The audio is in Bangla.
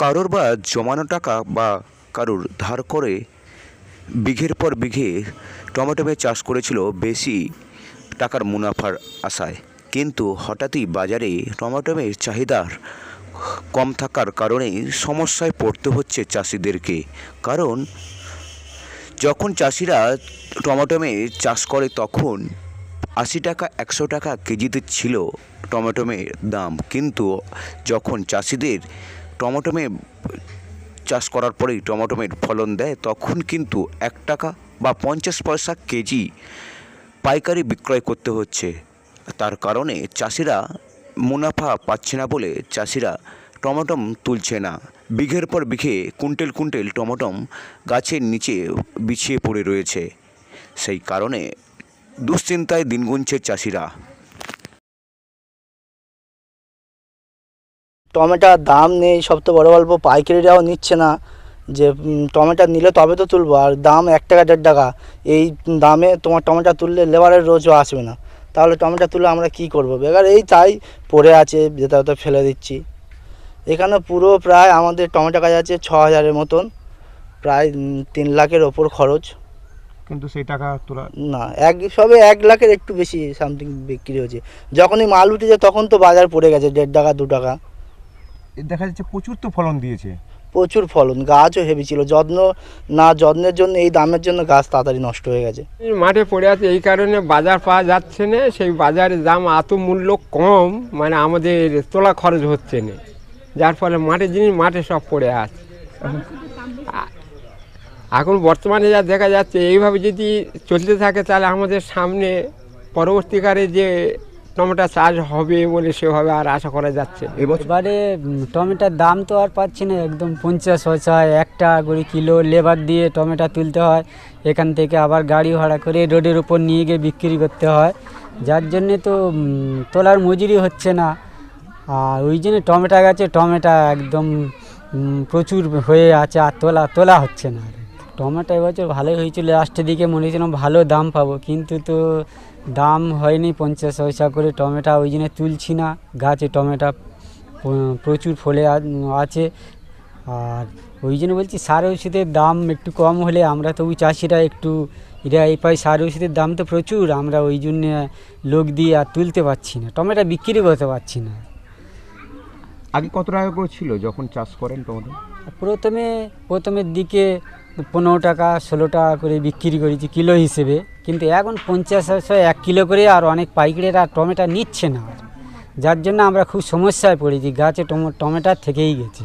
কারোর বা জমানো টাকা বা কারোর ধার করে বিঘের পর বিঘে টমেটো চাষ করেছিল বেশি টাকার মুনাফার আশায়, কিন্তু হঠাৎই বাজারে টমেটোর চাহিদার কম থাকার কারণে সমস্যায় পড়তে হচ্ছে চাষিদেরকে। কারণ যখন চাষিরা টমেটো চাষ করে তখন 80 টাকা 100 টাকা কেজিতে ছিল টমেটোর দাম, কিন্তু যখন চাষিদের টমেটো চাষ করার পরেই টমেটোর ফলন দেয় তখন কিন্তু 1 টাকা বা 50 পয়সা কেজি পাইকারি বিক্রয় করতে হচ্ছে। তার কারণে চাষিরা মুনাফা পাচ্ছে না বলে চাষিরা টমেটো তুলছে না। বিঘের পর বিঘে কুইন্টেল কুইন্টেল টমেটো গাছের নিচে বিছিয়ে পড়ে রয়েছে। সেই কারণে দুশ্চিন্তায় দিন গুনছে চাষিরা। টমেটোর দাম নেই, সব তো বড় গল্প, পাইকারিরাও নিচ্ছে না। যে টমেটো নিলে তবে তো তুলবো, আর দাম 1 টাকা 1.5 টাকা। এই দামে তোমার টমেটো তুললে লেবারের রোজও আসবে না, তাহলে টমেটো তুলে আমরা কি করব? বেকার এই তাই পড়ে আছে, যেটা হয়তো ফেলে দিচ্ছি। এখানে পুরো প্রায় আমাদের টমেটো গাছ আছে 6000-এর মতন, প্রায় 3 লাখের ওপর খরচ। কিন্তু সেই টাকা তোলা না, সবে 1 লাখের একটু বেশি সামথিং বিক্রি হয়েছে। যখনই মাল উঠেছে তখন তো বাজার পড়ে গেছে 1.5 টাকা 2 টাকা। দেখা যাচ্ছে প্রচুর তো ফলন দিয়েছে, প্রচুর ফলন, গাছও হেভি ছিল। যত্নের জন্য এই দামের জন্য গাছ তাড়াতাড়ি নষ্ট হয়ে গেছে। মাঠে পড়ে আছে, এই কারণে বাজার পাওয়া যাচ্ছে না। সেই বাজারের দাম এত মূল্য কম, মানে আমাদের তোলা খরচ হচ্ছে না, যার ফলে মাঠের জিনিস মাঠে সব পড়ে আছে। এখন বর্তমানে যা দেখা যাচ্ছে এইভাবে যদি চলতে থাকে তাহলে আমাদের সামনে পরবর্তীকালে যে টমেটো চাষ হবে বলে সেভাবে আর আশা করা যাচ্ছে। এবারে টমেটোর দাম তো আর পাচ্ছি না, একদম 50 পয়সা 1 টাকা করে কিলো। লেবার দিয়ে টমেটো তুলতে হয়, এখান থেকে আবার গাড়ি ভাড়া করে রোডের উপর নিয়ে গিয়ে বিক্রি করতে হয়, যার জন্যে তো তোলার মজুরি হচ্ছে না। আর ওই জন্য টমেটো গাছে টমেটো একদম প্রচুর হয়ে আছে, আর তোলা হচ্ছে না। টমেটো এবছর ভালোই হয়েছিল, লাস্টের দিকে মনে হয়েছিলাম ভালো দাম পাবো, কিন্তু তো দাম হয়নি। 50 পয়সা করে টমেটো, ওই জন্য তুলছি না। গাছে টমেটো প্রচুর ফলে আছে, আর ওই জন্য বলছি সার ওষুধের দাম একটু কম হলে আমরা তবু চাষিরা একটু এই পাই। সার ওষুধের দাম তো প্রচুর, আমরা ওই জন্যে লোক দিয়ে আর তুলতে পারছি না, টমেটো বিক্রি করতে পারছি না। আগে কত টাকা করে ছিল যখন চাষ করেন টমেটো? প্রথমের দিকে 15 টাকা 16 টাকা করে বিক্রি করেছি কিলো হিসেবে, কিন্তু এখন 50 1 কিলো করে, আর অনেক পাইকারেরা টমেটো নিচ্ছে না, যার জন্য আমরা খুব সমস্যায় পড়েছি। গাছে টমেটো থেকেই গেছি।